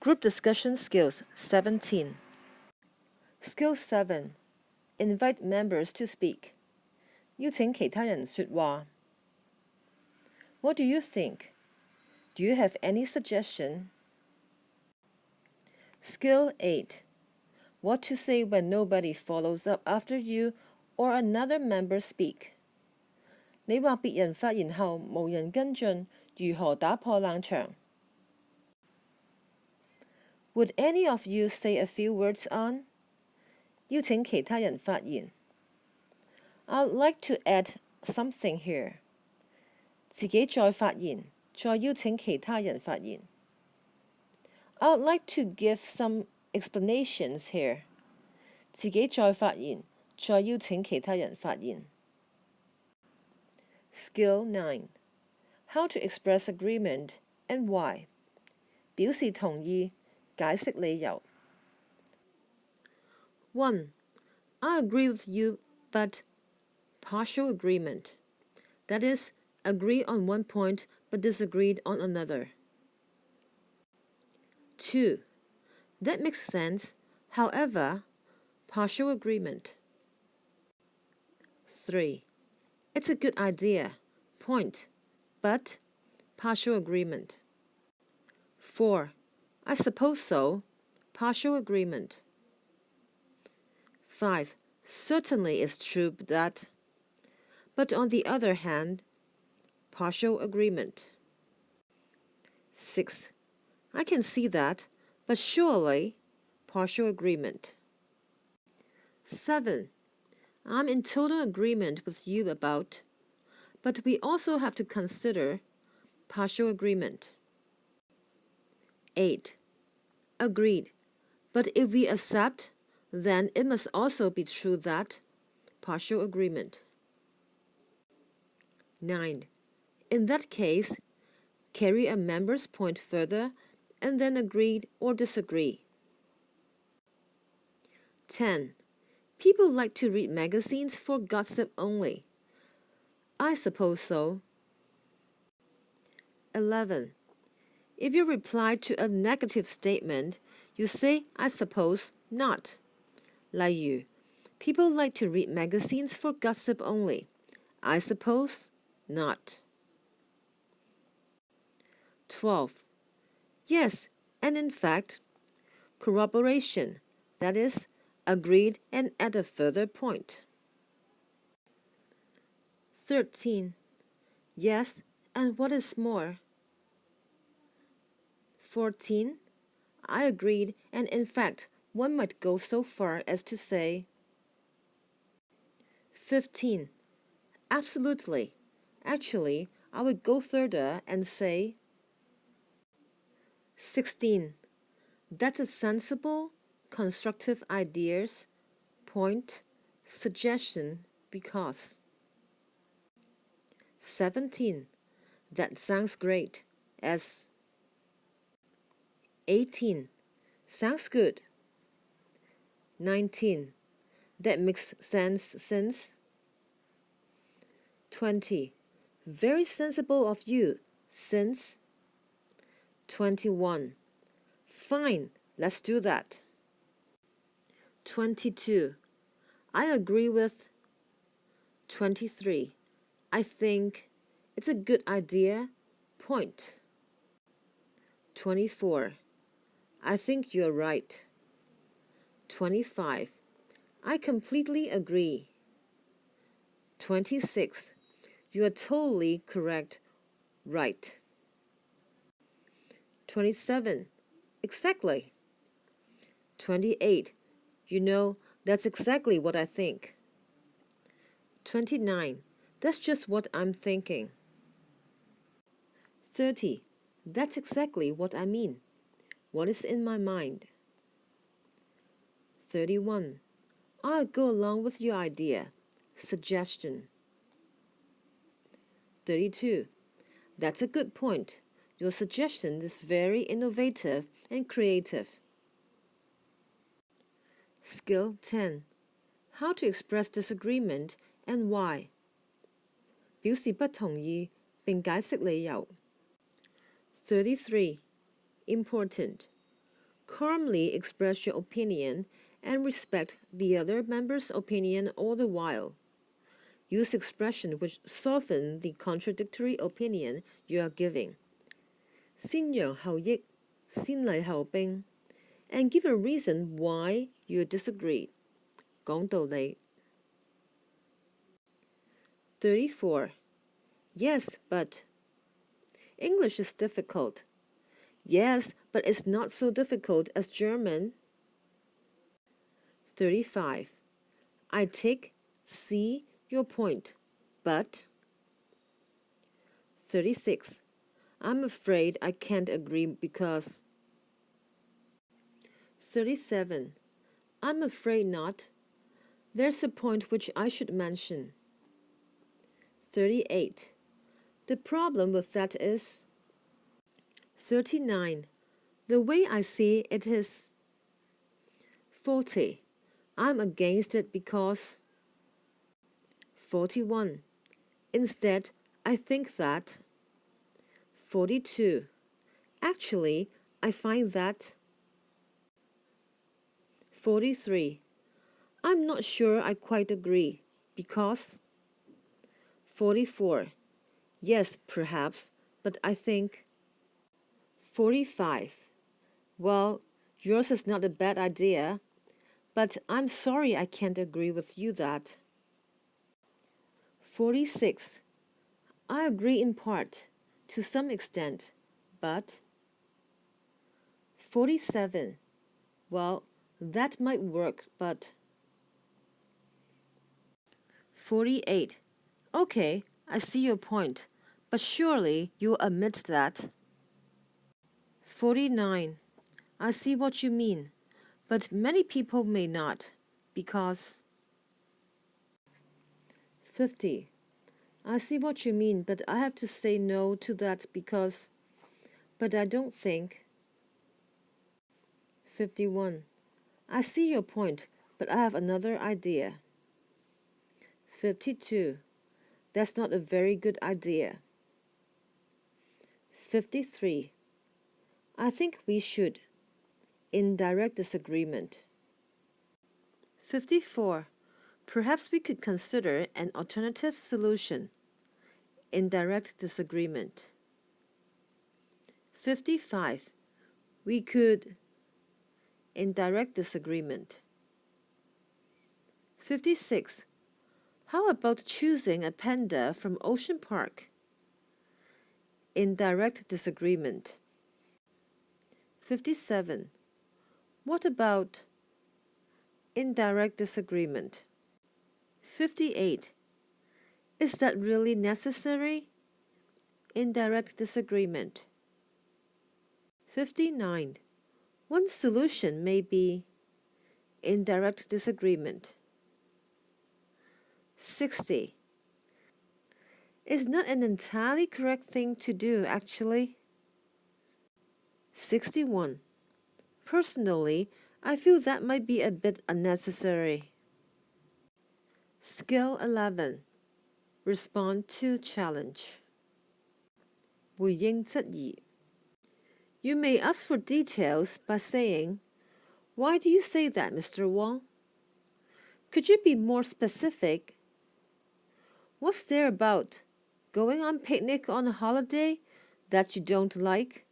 Group Discussion Skills 17. Skill 7. Invite members to speak. 邀請其他人說話。What do you think? Do you have any suggestion? Skill 8. What to say when nobody follows up after you or another member speak. 你或別人發言後無人跟進，如何打破冷場？Would any of you say a few words on? 邀請其他人發言。I'd like to add something here. 自己再發言，再邀請其他人發言。I'd like to give some explanations here. 自己再發言，再邀請其他人發言。Skill 9. How to express agreement and why. 表示同意，解釋理由。1. I agree with you, but partial agreement. That is, agree on one point but disagreed on another. 2. That makes sense, however, partial agreement. 3. It's a good idea, point, but partial agreement. 4. I suppose so, partial agreement. 5. Certainly it's true that, but on the other hand, partial agreement. 6. I can see that, but surely, partial agreement. 7. I'm in total agreement with you about, but we also have to consider partial agreement. 8. Agreed, but if we accept, then it must also be true that partial agreement. 9. In that case, carry a member's point further and then agreed or disagree. 10. People like to read magazines for gossip only. I suppose so. 11. If you reply to a negative statement, you say, I suppose not. 例如, people like to read magazines for gossip only. I suppose not. 12. Yes, and in fact, corroboration, that is, agreed and add a further point. 13. Yes, and what is more? 14. I agreed, and in fact, one might go so far as to say. 15. Absolutely. Actually, I would go further and say. 16. That's a sensible, constructive ideas, point, suggestion, because. 17. That sounds great, as. 18. Sounds good. 19. That makes sense since. 20. Very sensible of you, since. 21. Fine, let's do that. 22. I agree with. 23. I think it's a good idea, point. 24. I think you're right. 25. I completely agree. 26. You are totally correct, right. 27. Exactly. 28. You know, that's exactly what I think. 29. That's just what I'm thinking. 30. That's exactly what I mean. What is in my mind? 31. I'll go along with your idea. Suggestion. 32. That's a good point. Your suggestion is very innovative and creative. Skill 10. How to express disagreement and why. 表示不同意並解釋理由。33. Important. Calmly express your opinion and respect the other member's opinion all the while. Use expressions which soften the contradictory opinion you are giving. 先揚後抑，先禮後兵 and give a reason why you disagree. 講道理。34. Yes, but English is difficult. Yes, but it's not so difficult as German. 35. I see your point, but 36. I'm afraid I can't agree because 37. I'm afraid not. There's a point which I should mention. 38. The problem with that is 39. The way I see it is 40. I'm against it because 41. Instead, I think that 42. Actually, I find that 43. I'm not sure I quite agree because 44. Yes, perhaps, but I think 45. Well, yours is not a bad idea, but I'm sorry I can't agree with you that. 46. I agree in part, to some extent, but 47. Well, that might work, but 48. Okay, I see your point, but surely you'll admit that. 49. I see what you mean, but many people may not, because 50. I see what you mean, but I have to say no to that because, but I don't think. 51. I see your point, but I have another idea. 52. That's not a very good idea. 53. I think we should. Indirect disagreement. 54. Perhaps we could consider an alternative solution. Indirect disagreement. 55. We could. Indirect disagreement. 56. How about choosing a panda from Ocean Park? Indirect disagreement. 57. What about indirect disagreement? 58. Is that really necessary? Indirect disagreement. 59. One solution may be indirect disagreement. 60. It's not an entirely correct thing to do, actually. 61. Personally, I feel that might be a bit unnecessary. Skill 11. Respond to challenge. 回應質疑. You may ask for details by saying, Why do you say that, Mr. Wong? Could you be more specific? What's there about going on picnic on a holiday that you don't like?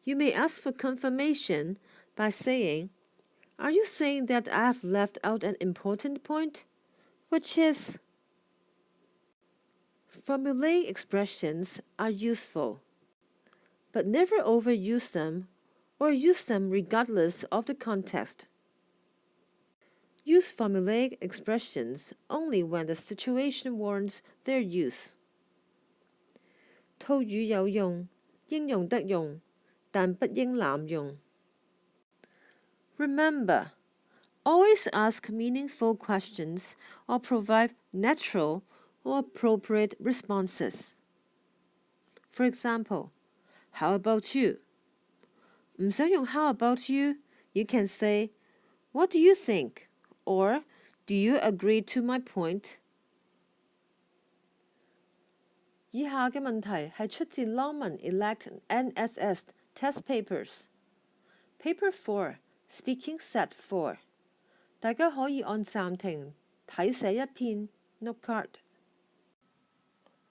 You may ask for confirmation by saying, Are you saying that I have left out an important point? Which is, formulaic expressions are useful, but never overuse them or use them regardless of the context. Use formulaic expressions only when the situation warrants their use. 套語有用，應用得用，但不應濫用。Remember, always ask meaningful questions or provide natural or appropriate responses. For example, how about you? 唔想用 how about you, you can say, what do you think? Or, do you agree to my point? 以下嘅問題係出自 Longman Elect NSS Test Papers。Paper 4 Speaking Set 4大家可以按暫停睇寫一篇 note card.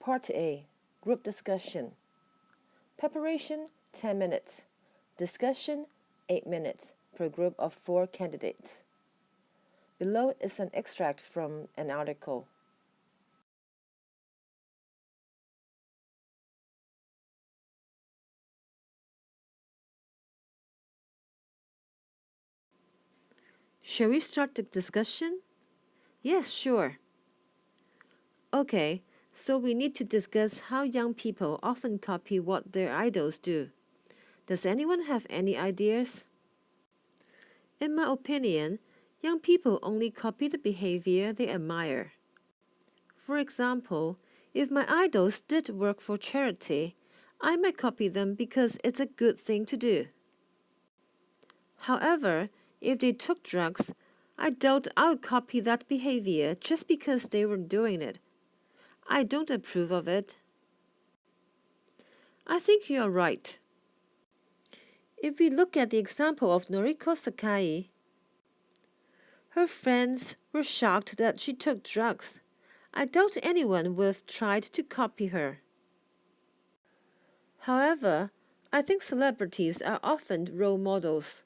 Part A Group Discussion Preparation 10 minutes. Discussion 8 minutes per group of 4 candidates. Below is an extract from an article. Shall we start the discussion? Yes, sure. Okay, so we need to discuss how young people often copy what their idols do. Does anyone have any ideas? In my opinion, young people only copy the behavior they admire. For example, if my idols did work for charity, I might copy them because it's a good thing to do. However, if they took drugs, I doubt I would copy that behavior just because they were doing it. I don't approve of it. I think you are right. If we look at the example of Noriko Sakai, her friends were shocked that she took drugs. I doubt anyone would have tried to copy her. However, I think celebrities are often role models.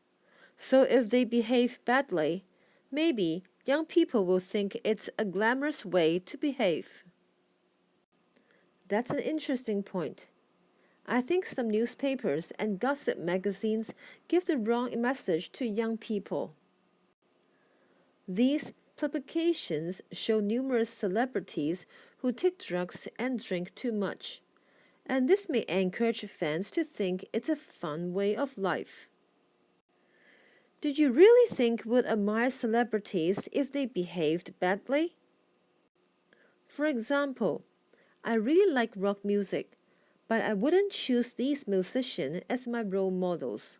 So if they behave badly, maybe young people will think it's a glamorous way to behave. That's an interesting point. I think some newspapers and gossip magazines give the wrong message to young people. These publications show numerous celebrities who take drugs and drink too much, and this may encourage fans to think it's a fun way of life. Do you really think we'd admire celebrities if they behaved badly? For example, I really like rock music, but I wouldn't choose these musicians as my role models.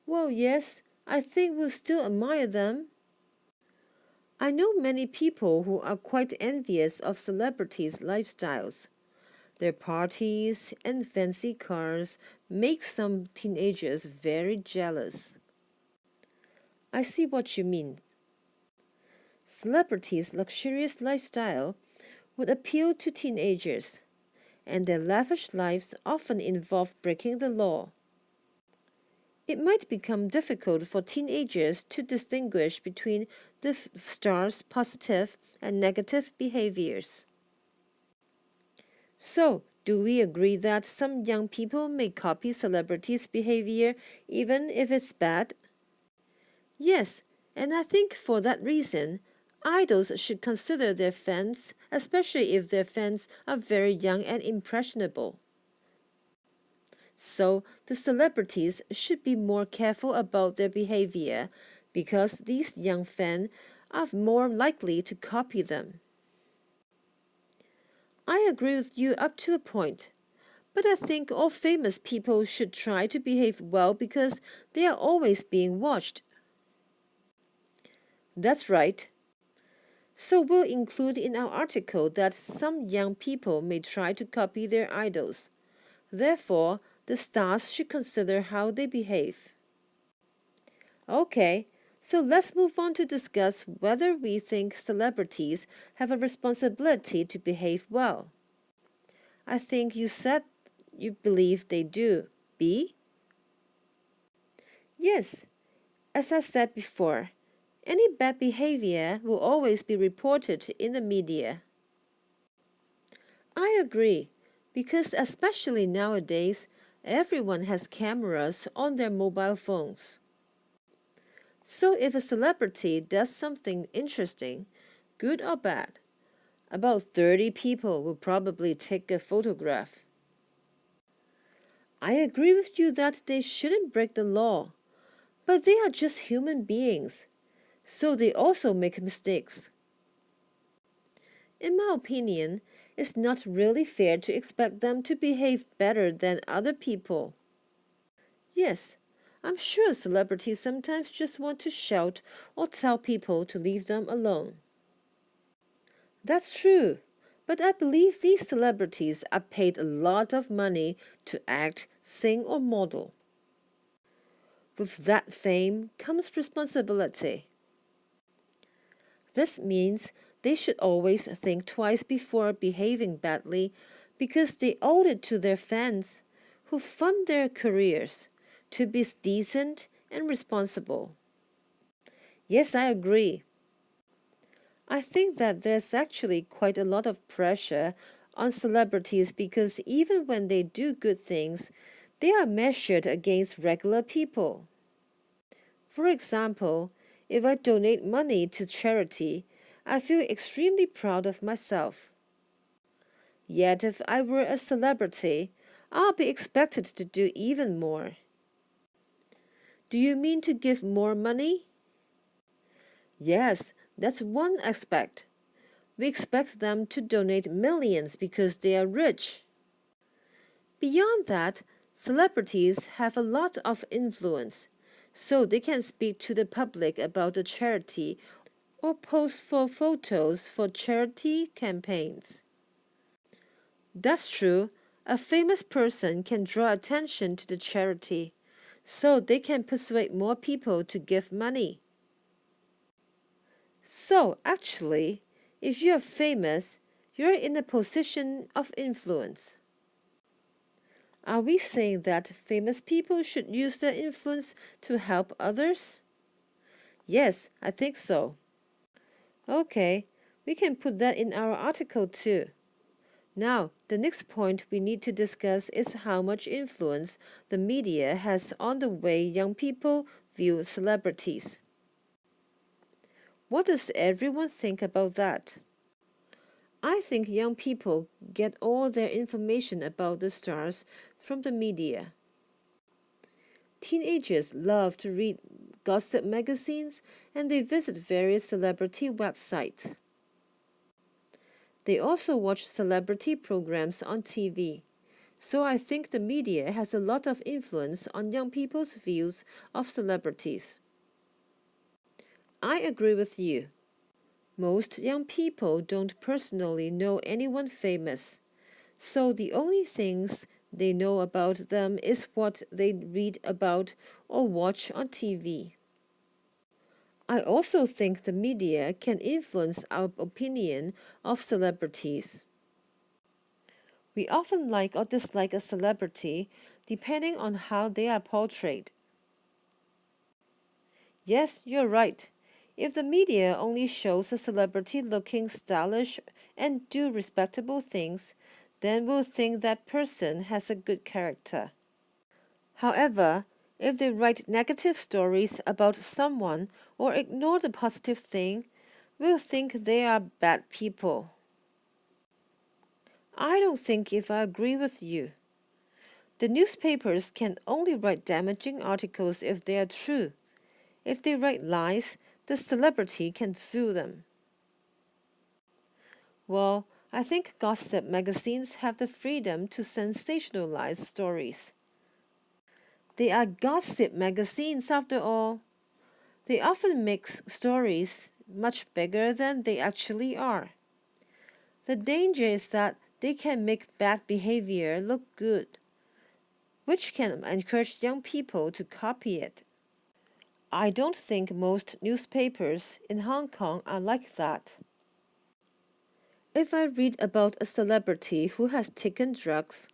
Well, yes, I think we'll still admire them. I know many people who are quite envious of celebrities' lifestyles. Their parties and fancy cars make some teenagers very jealous. I see what you mean. Celebrities' luxurious lifestyle would appeal to teenagers, and their lavish lives often involve breaking the law. It might become difficult for teenagers to distinguish between the star's positive and negative behaviors. So, do we agree that some young people may copy celebrities' behavior even if it's bad? Yes, and I think for that reason, idols should consider their fans, especially if their fans are very young and impressionable. So, the celebrities should be more careful about their behavior because these young fans are more likely to copy them. I agree with you up to a point, but I think all famous people should try to behave well because they are always being watched. That's right. So we'll include in our article that some young people may try to copy their idols. Therefore, the stars should consider how they behave. Okay, so let's move on to discuss whether we think celebrities have a responsibility to behave well. I think you said you believe they do. B? Yes, as I said before, any bad behavior will always be reported in the media. I agree, because especially nowadays, everyone has cameras on their mobile phones. So if a celebrity does something interesting, good or bad, about 30 people will probably take a photograph. I agree with you that they shouldn't break the law, but they are just human beings, so they also make mistakes. In my opinion, it's not really fair to expect them to behave better than other people. Yes, I'm sure celebrities sometimes just want to shout or tell people to leave them alone. That's true, but I believe these celebrities are paid a lot of money to act, sing, or model. With that fame comes responsibility. This means they should always think twice before behaving badly because they owe it to their fans, who fund their careers, to be decent and responsible. Yes, I agree. I think that there's actually quite a lot of pressure on celebrities because even when they do good things, they are measured against regular people. For example, if I donate money to charity, I feel extremely proud of myself. Yet if I were a celebrity, I'll be expected to do even more. Do you mean to give more money? Yes, that's one aspect. We expect them to donate millions because they are rich. Beyond that, celebrities have a lot of influence, so they can speak to the public about the charity or post for photos for charity campaigns. That's true. A famous person can draw attention to the charity, so they can persuade more people to give money. So, actually, if you are famous, you're in a position of influence. Are we saying that famous people should use their influence to help others? Yes, I think so. Okay, we can put that in our article too. Now, the next point we need to discuss is how much influence the media has on the way young people view celebrities. What does everyone think about that? I think young people get all their information about the stars from the media. Teenagers love to read gossip magazines and they visit various celebrity websites. They also watch celebrity programs on TV. So I think the media has a lot of influence on young people's views of celebrities. I agree with you. Most young people don't personally know anyone famous, so the only things they know about them is what they read about or watch on TV. I also think the media can influence our opinion of celebrities. We often like or dislike a celebrity depending on how they are portrayed. Yes, you're right. If the media only shows a celebrity looking stylish and do respectable things, then we'll think that person has a good character. However, if they write negative stories about someone or ignore the positive thing, we'll think they are bad people. I don't think if I agree with you. The newspapers can only write damaging articles if they are true. If they write lies, the celebrity can sue them. Well, I think gossip magazines have the freedom to sensationalize stories. They are gossip magazines after all. They often make stories much bigger than they actually are. The danger is that they can make bad behavior look good, which can encourage young people to copy it. I don't think most newspapers in Hong Kong are like that. If I read about a celebrity who has taken drugs,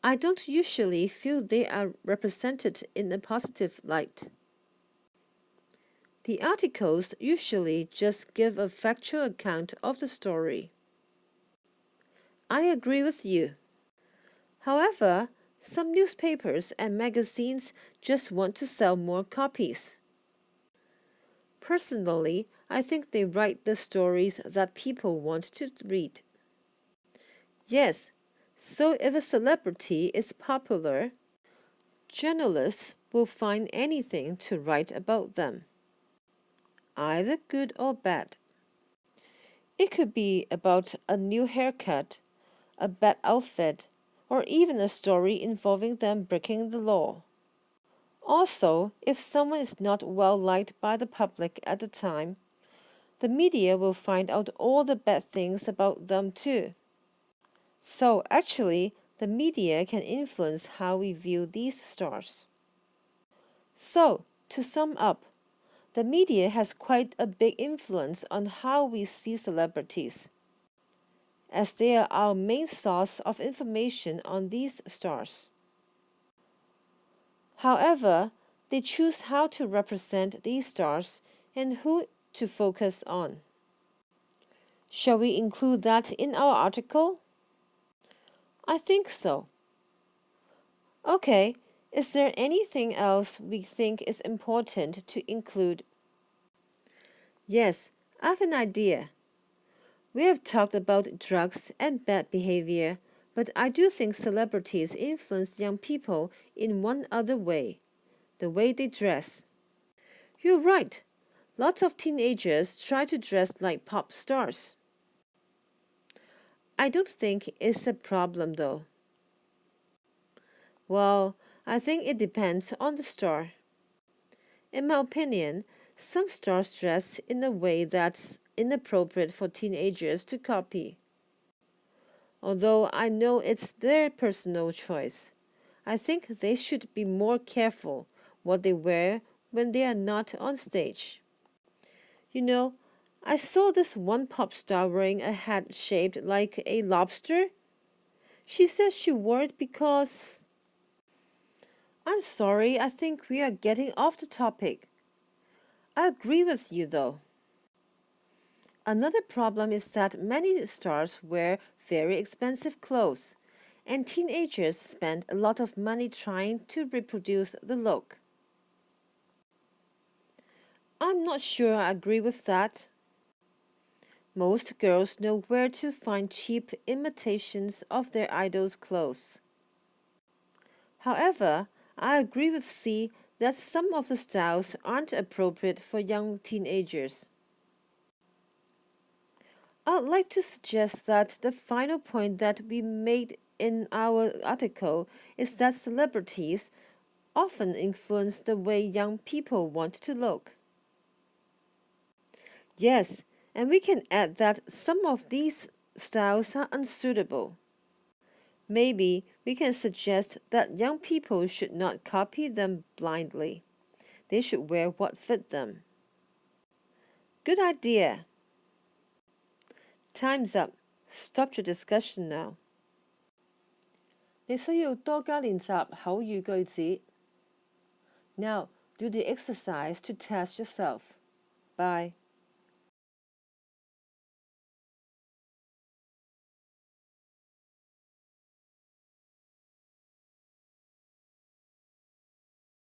I don't usually feel they are represented in a positive light. The articles usually just give a factual account of the story. I agree with you. However, some newspapers and magazines just want to sell more copies. Personally, I think they write the stories that people want to read. Yes, so if a celebrity is popular, journalists will find anything to write about them, either good or bad. It could be about a new haircut, a bad outfit, or even a story involving them breaking the law. Also, if someone is not well liked by the public at the time, the media will find out all the bad things about them too. So actually, the media can influence how we view these stars. So, to sum up, the media has quite a big influence on how we see celebrities, as they are our main source of information on these stars. However, they choose how to represent these stars and who to focus on. Shall we include that in our article? I think so. Okay, is there anything else we think is important to include? Yes, I have an idea. We have talked about drugs and bad behavior, but I do think celebrities influence young people in one other way: the way they dress. You're right. Lots of teenagers try to dress like pop stars. I don't think it's a problem though. Well, I think it depends on the star. In my opinion, some stars dress in a way that's inappropriate for teenagers to copy. Although I know it's their personal choice, I think they should be more careful what they wear when they are not on stage. You know, I saw this one pop star wearing a hat shaped like a lobster. She said she wore it because. I'm sorry, I think we are getting off the topic. I agree with you though. Another problem is that many stars wear very expensive clothes, and teenagers spend a lot of money trying to reproduce the look. I'm not sure I agree with that. Most girls know where to find cheap imitations of their idols' clothes. However, I agree with C that some of the styles aren't appropriate for young teenagers. I'd like to suggest that the final point that we made in our article is that celebrities often influence the way young people want to look. Yes, and we can add that some of these styles are unsuitable. Maybe we can suggest that young people should not copy them blindly. They should wear what fit them. Good idea. Time's up. Stop your discussion now. 你需要多加練習口語句子. Now, do the exercise to test yourself. Bye.